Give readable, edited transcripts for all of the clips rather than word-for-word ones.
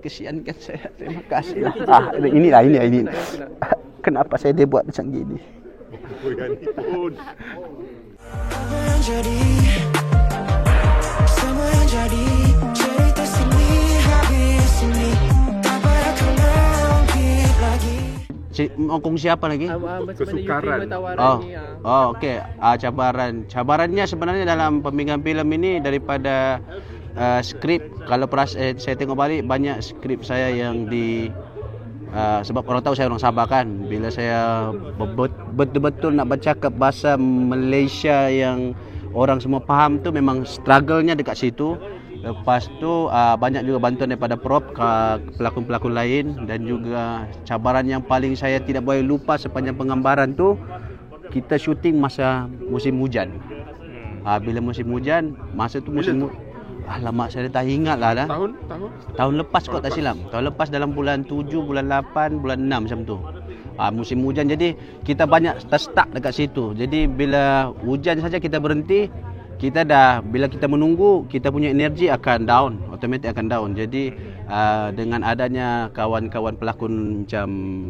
Kesiankan saya. Terima kasih. Ini. Kenapa saya dia buat macam gini? Bukan pun. Mau kongsi apa lagi? Kesukaran. Okey. Cabarannya sebenarnya dalam pembimbingan filem ini daripada skrip. Kalau saya tengok balik banyak skrip saya yang sebab orang tahu saya orang Sabah kan. Bila saya betul-betul nak bercakap bahasa Malaysia yang orang semua faham tu, memang struggle-nya dekat situ. Lepas tu banyak juga bantuan daripada prop, pelakon-pelakon lain, dan juga cabaran yang paling saya tidak boleh lupa sepanjang penggambaran tu, kita syuting masa musim hujan. Bila musim hujan, masa tu alamak, saya tak ingat lah. Tahun lepas kot tak silap. Tahun lepas dalam bulan 7, bulan 8, bulan 6 macam tu. Musim hujan, jadi kita banyak terstuck dekat situ. Jadi bila hujan saja kita berhenti, bila kita menunggu, kita punya energi akan down, automatik akan down. Jadi dengan adanya kawan-kawan pelakon macam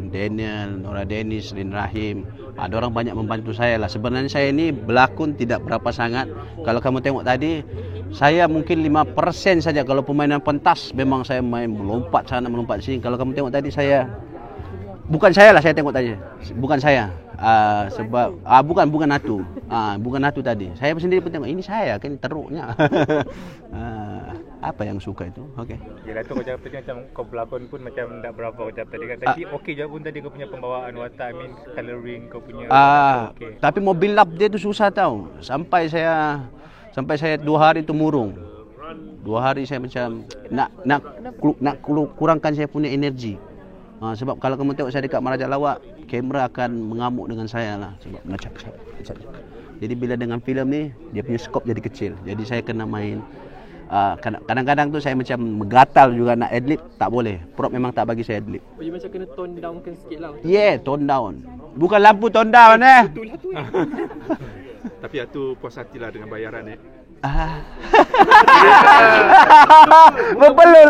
Daniel, Nora Dennis, Rin Rahim, orang banyak membantu saya lah. Sebenarnya saya ni berlakon tidak berapa sangat. Kalau kamu tengok tadi, saya mungkin 5% saja. Kalau permainan pentas memang saya main melompat sana melompat sini. Kalau kamu tengok tadi saya, bukan saya lah saya tengok tadi. Bukan saya. Sebab bukan Natu. Bukan Natu tadi. Saya sendiri pun tengok, ini saya kan teruknya. Apa yang suka itu? Okey. Yalah tu kau cakap tadi macam kau berlakon pun macam tak berapa kau cakap tadi kan. Tapi okey je pun tadi kau punya pembawaan watak, colouring kau punya. Okay. Tapi mau build up dia tu susah tau. Sampai saya 2 hari tu murung. 2 hari saya macam nak kurangkan saya punya energi. Sebab kalau kamu tengok saya dekat Maharaja Lawak, kamera akan mengamuk dengan saya lah. Sebab macam. Jadi bila dengan filem ni, dia punya skop jadi kecil. Jadi saya kena main. Kadang-kadang tu saya macam menggatal juga nak adlib, tak boleh. Prop memang tak bagi saya adlib. Dia macam kena tone downkan sikit lah. Tone down. Bukan lampu tone down Betul lah tu. Tapi itu puas hatilah dengan bayaran Berpeluh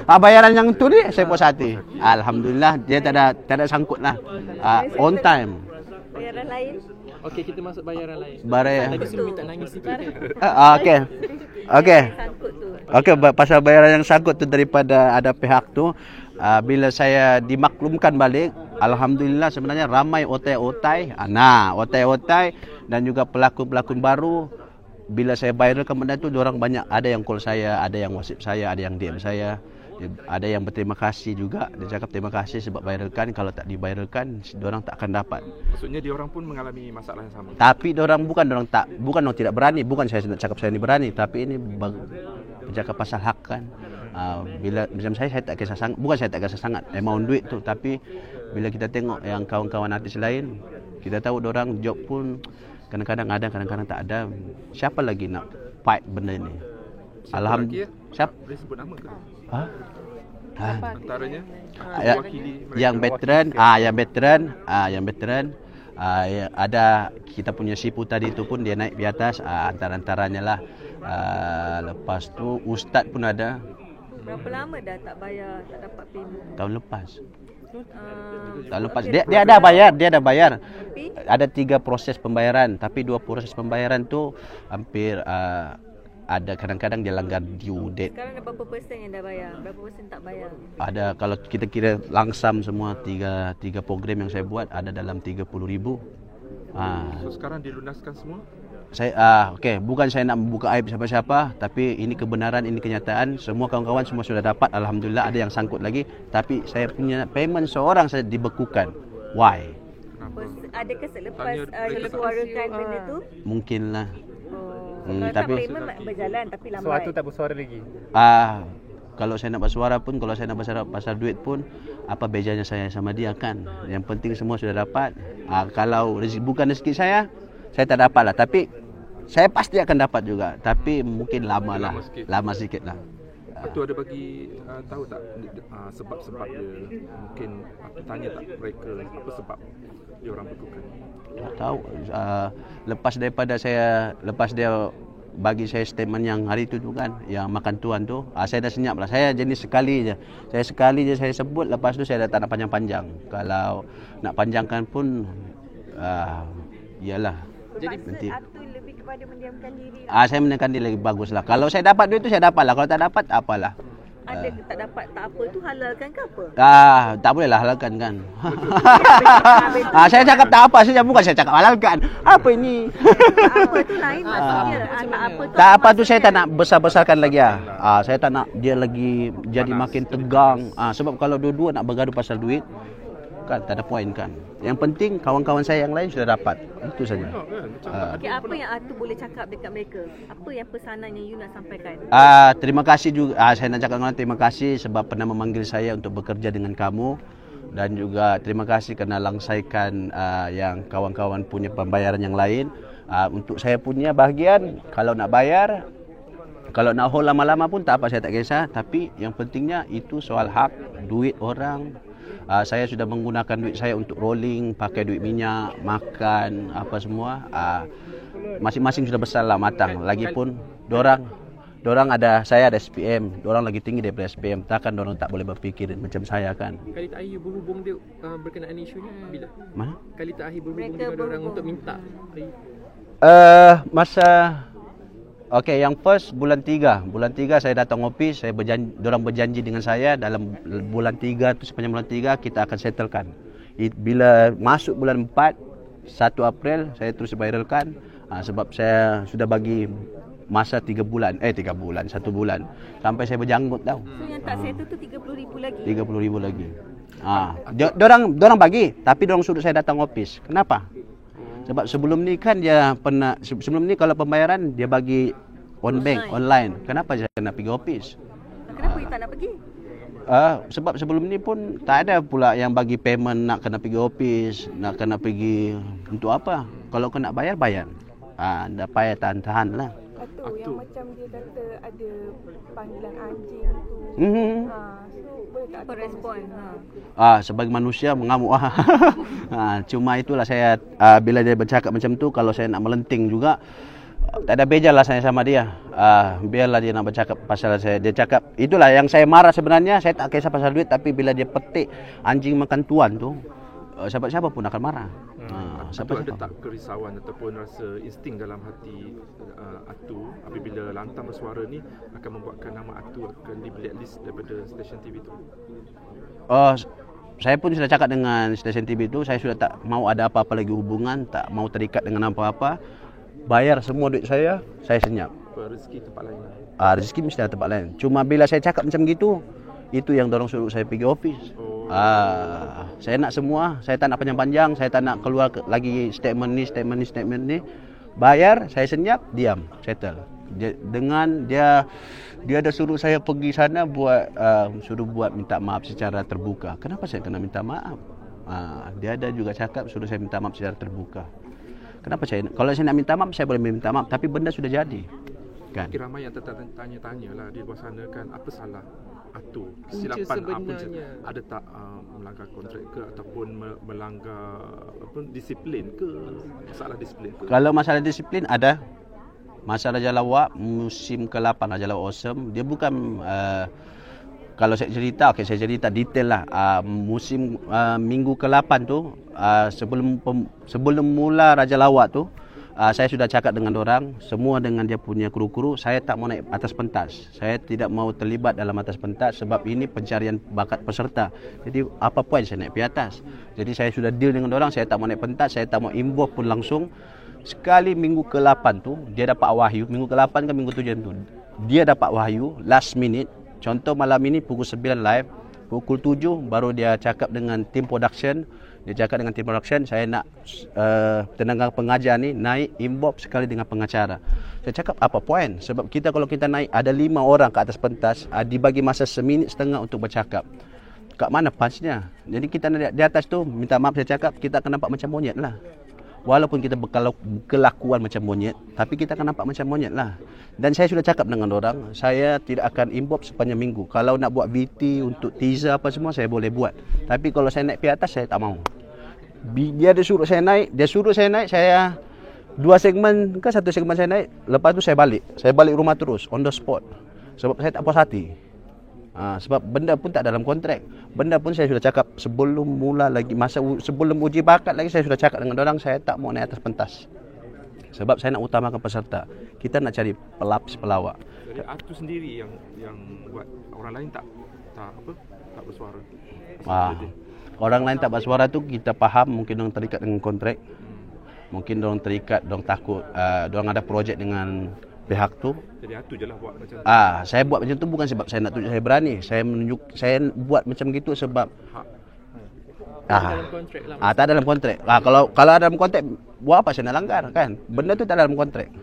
bayaran yang tu ni saya puas hati. Alhamdulillah, dia tak ada sangkut lah. On time. Bayaran lain. Okey, kita masuk bayaran lain. Tadi semua minta nangis sikit. Okey, pasal bayaran yang sangkut tu daripada ada pihak tu, bila saya dimaklumkan balik, alhamdulillah sebenarnya ramai otai-otai. Otai-otai dan juga pelakon-pelakon baru. Bila saya viralkan benda tu, diorang banyak, ada yang call saya, ada yang WhatsApp saya, ada yang DM saya. Ada yang berterima kasih juga. Dia cakap terima kasih sebab viralkan. Kalau tak diviralkan, diorang tak akan dapat. Maksudnya diorang pun mengalami masalah yang sama. Tapi diorang bukan orang tidak berani. Bukan saya nak cakap saya ni berani, tapi ini bercakap pasal hak kan. Bila macam saya tak kisah sangat. Bukan saya tak kisah sangat amount duit tu, tapi bila kita tengok yang kawan-kawan artis lain, kita tahu diorang job pun kadang-kadang ada, kadang-kadang tak ada. Siapa lagi nak fight benda ni? Alhamdulillah. Siapa? Boleh sebut nama ke? Antaranya yang veteran, ada kita punya Sipu tadi tu pun dia naik di atas, antara-antaranya lah. Lepas tu Ustaz pun ada. Berapa lama dah tak bayar, tak dapat payment? Tahun lepas. Dia ada bayar. Ada 3 proses pembayaran, tapi 2 proses pembayaran tu hampir ada kadang-kadang dia langgar due date. Sekarang ada berapa persen yang dah bayar? Berapa persen tak bayar? Ada, kalau kita kira langsam semua 3 program yang saya buat, ada dalam 30,000. So sekarang dilunaskan semua? Okey, bukan saya nak membuka aib siapa-siapa, tapi ini kebenaran, ini kenyataan. Semua kawan-kawan semua sudah dapat, alhamdulillah. Ada yang sangkut lagi, tapi saya punya payment seorang saja dibekukan. Why? Adakah selepas disuarakan benda tu? Mungkinlah. Kalau tapi tak payment berjalan tapi lambat. Suatu tak bersuara lagi. Kalau saya nak bersuara pun, kalau saya nak bersuara pasal duit pun, apa bezanya saya sama dia kan? Yang penting semua sudah dapat. Kalau bukan rezeki saya tak dapat lah. Tapi saya pasti akan dapat juga. Tapi mungkin lama sikit lah. Itu ada bagi tahu tak sebab-sebab dia? Mungkin tanya tak mereka apa sebab dia orang bekukan? Tak tahu. Lepas dia bagi saya statement yang hari itu tu kan, yang makan tuan tu, saya dah senyap lah. Saya jenis sekali je. Saya sebut, lepas tu saya dah tak nak panjang-panjang. Kalau nak panjangkan pun iyalah. Jadi nanti Atu lebih kepada mendiamkan diri. saya mendiamkan diri lagi bagus lah. Kalau saya dapat duit tu saya dapat lah. Kalau tak dapat apalah. Ada ke tak dapat tak apa tu halalkan ke apa? Tak boleh lah halalkan kan. Saya cakap tak apa saja, bukan saya cakap halalkan. Apa ini? Tak apa tu lain maksudnya. Tak apa tu. Tak apa tu saya tak nak besar-besarkan lagi saya tak nak dia lagi jadi makin tegang. Sebab kalau dua-dua nak bergaduh pasal duit kan tak ada poin kan. Yang penting kawan-kawan saya yang lain sudah dapat. Itu saja. Okay, apa yang Atu boleh cakap dekat mereka? Apa yang pesanan yang you nak sampaikan? Terima kasih juga. Saya nak cakap dengan terima kasih sebab pernah memanggil saya untuk bekerja dengan kamu, dan juga terima kasih kerana langsaikan yang kawan-kawan punya pembayaran yang lain. Untuk saya punya bahagian, kalau nak bayar, kalau nak hold lama-lama pun tak apa, saya tak kisah. Tapi yang pentingnya itu soal hak duit orang. Saya sudah menggunakan duit saya untuk rolling, pakai duit minyak, makan, apa semua. Masing-masing sudah besar lah, matang. Lagipun dorang saya ada SPM, dorang lagi tinggi daripada SPM. Takkan dorang tak boleh berfikir macam saya kan. Kali terakhir berhubung dia berkenaan isu ni bila? Mana? Kali terakhir berhubung dengan orang untuk minta. Okey, yang first bulan 3 saya datang office, dorang berjanji dengan saya dalam bulan 3 tu, sepanjang bulan 3 kita akan settlekan. Bila masuk bulan 4, 1 April saya terus viralkan sebab saya sudah bagi masa 1 bulan, 1 bulan sampai saya berjanggut tau. So yang tak settle tu 30,000 lagi. 30,000 lagi. Dorang bagi, tapi dorang suruh saya datang office. Kenapa? Sebab sebelum ni kan dia pernah, sebelum ni kalau pembayaran dia bagi online. Kenapa saya kena pergi office? Kenapa you tak nak pergi? Sebab sebelum ni pun tak ada pula yang bagi payment nak kena pergi office, nak kena pergi untuk apa? Kalau kena bayar. Tak payah tahan-tahan lah. Atau yang macam dia kata ada panggilan anjing tu. So boleh tak Apa respon? Sebagai manusia mengamuk. Cuma itulah saya bila dia bercakap macam tu, kalau saya nak melenting juga tak ada beja lah saya sama dia. Biarlah dia nak bercakap pasal saya. Dia cakap, itulah yang saya marah sebenarnya. Saya tak kisah pasal duit, tapi bila dia petik anjing makan tuan tu, siapa pun akan marah. Atau ada tak kerisauan ataupun rasa insting dalam hati Atu apabila lantang bersuara ni akan membuatkan nama Atu akan di blacklist daripada stesen TV tu? Saya pun sudah cakap dengan stesen TV tu, saya sudah tak mau ada apa-apa lagi hubungan, tak mau terikat dengan apa-apa. Bayar semua duit saya senyap. Rezeki tempat lain. Rezeki mesti ada tempat lain. Cuma bila saya cakap macam gitu, itu yang dorong suruh saya pergi office. Saya nak semua, saya tak nak panjang-panjang, saya tak nak keluar lagi statement ni. Bayar, saya senyap, diam, settle. Dia ada suruh saya pergi sana suruh buat minta maaf secara terbuka. Kenapa saya kena minta maaf? Dia ada juga cakap suruh saya minta maaf secara terbuka. Kenapa kalau saya nak minta maaf, saya boleh minta maaf, tapi benda sudah jadi. Kan? Ramai yang tanya-tanya lah di luar sana kan, apa salah Atu? Kesilapan apa je? Ada tak melanggar kontrak ke ataupun melanggar disiplin ke? Masalah disiplin ke? Kalau masalah disiplin ada. Masalah Raja Lawak musim ke-8 Raja Lawak Awesome, dia bukan kalau saya cerita detail lah. Musim minggu ke-8 tu, sebelum mula Raja Lawak tu, saya sudah cakap dengan orang, semua dengan dia punya kru-kru, saya tak mau naik atas pentas. Saya tidak mau terlibat dalam atas pentas sebab ini pencarian bakat peserta. Jadi apa poin saya naik pergi atas? Jadi saya sudah deal dengan orang, saya tak mau naik pentas, saya tak mau involve pun langsung. Sekali minggu ke-8 tu, dia dapat wahyu, minggu ke-8 ke minggu 7 tu, dia dapat wahyu last minute. Contoh malam ini pukul 9 live, pukul 7 baru dia cakap dengan tim production. Saya nak tenaga pengajar ni naik inbox sekali dengan pengacara. Saya cakap apa poin? Sebab kalau kita naik ada 5 orang ke atas pentas, dibagi masa 1.5 minit untuk bercakap. Kat mana punchnya? Jadi kita di atas tu minta maaf, saya cakap kita akan nampak macam monyet lah. Walaupun kita berkelakuan macam monyet, tapi kita akan nampak macam monyet lah. Dan saya sudah cakap dengan orang, saya tidak akan inbox sepanjang minggu. Kalau nak buat VT untuk teaser apa semua, saya boleh buat. Tapi kalau saya naik ke atas, saya tak mau. Dia suruh saya naik, saya 2 segmen ke 1 segmen saya naik, lepas tu saya balik rumah terus on the spot sebab saya tak puas hati. Sebab benda pun tak dalam kontrak, benda pun saya sudah cakap sebelum mula lagi, sebelum uji bakat lagi saya sudah cakap dengan orang saya tak mau naik atas pentas sebab saya nak utamakan peserta, kita nak cari pelawak. Jadi Atu sendiri yang buat, orang lain tak bersuara. Orang lain tak bersuara tu kita faham, mungkin orang terikat dengan kontrak, mungkin orang terikat, orang takut, orang ada projek dengan pihak tu. Jadi Atu je lah buat macam tu. Saya buat macam tu bukan sebab saya nak tunjuk saya berani, saya buat macam gitu sebab dalam kontrak lah. tak dalam kontrak. Kalau ada dalam kontrak, buat apa saya nak langgar kan? Benda tu tak dalam kontrak.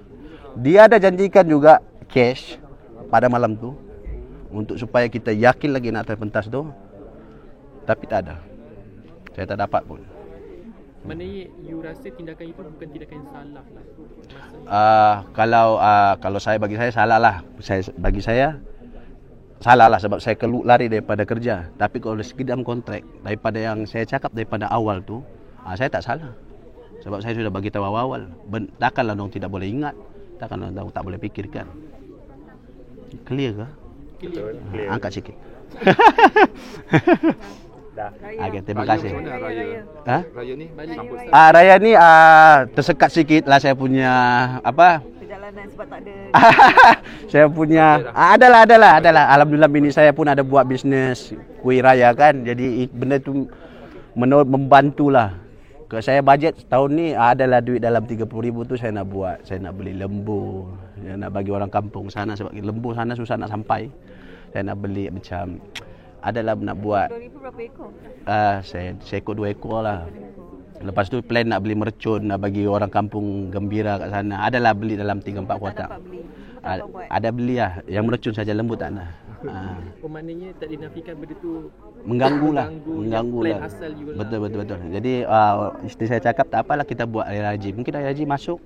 Dia ada janjikan juga cash pada malam tu untuk supaya kita yakin lagi nak atas pentas tu. Tapi tak ada. Saya tak dapat pun. Maknanya you rasa tindakan itu bukan tindakan yang salah lah. Kalau bagi saya salah lah. Bagi saya salah lah sebab saya lari daripada kerja. Tapi kalau dari segi dalam kontrak, daripada yang saya cakap daripada awal tu, saya tak salah. Sebab saya sudah bagi tahu awal. Takkanlah dong tidak boleh ingat. Takkanlah dong tak boleh fikirkan. Clear ke? Betul, clear. Angkat sikit. Dah. Okay, terima kasih. Raya ni sambut Raya ni tersekat sikit lah saya punya Perjalanan sebab tak ada. saya punya adalah. Alhamdulillah bini saya pun ada buat bisnes kuih raya kan. Jadi benda tu membantulah. Kalau saya bajet tahun ni adalah duit dalam 30,000 tu saya nak buat. Saya nak beli lembu. Saya nak bagi orang kampung sana sebab lembu sana susah nak sampai. Saya nak beli macam adalah nak buat 2,000 berapa ekor? Saya ekor 2 ekor lah. Lepas tu plan nak beli mercun, nak bagi orang kampung gembira kat sana. Adalah beli dalam 3-4 kotak. Ada beli lah. Yang mercun saja, lembu tak nak. Maknanya tak dinafikan benda tu mengganggu lah. plan asal you lah. Betul. Jadi isteri saya cakap tak apalah kita buat air haji. Mungkin air haji masuk.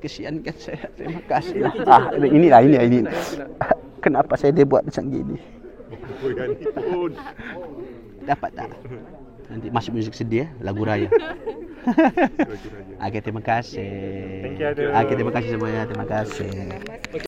Kesian kan saya. Terima kasih lah. Ini. Kenapa saya dia buat macam gini? Dapat tak? Nanti masuk muzik sedih lagu raya. Terima kasih. Thank you. Terima kasih semuanya. Terima kasih.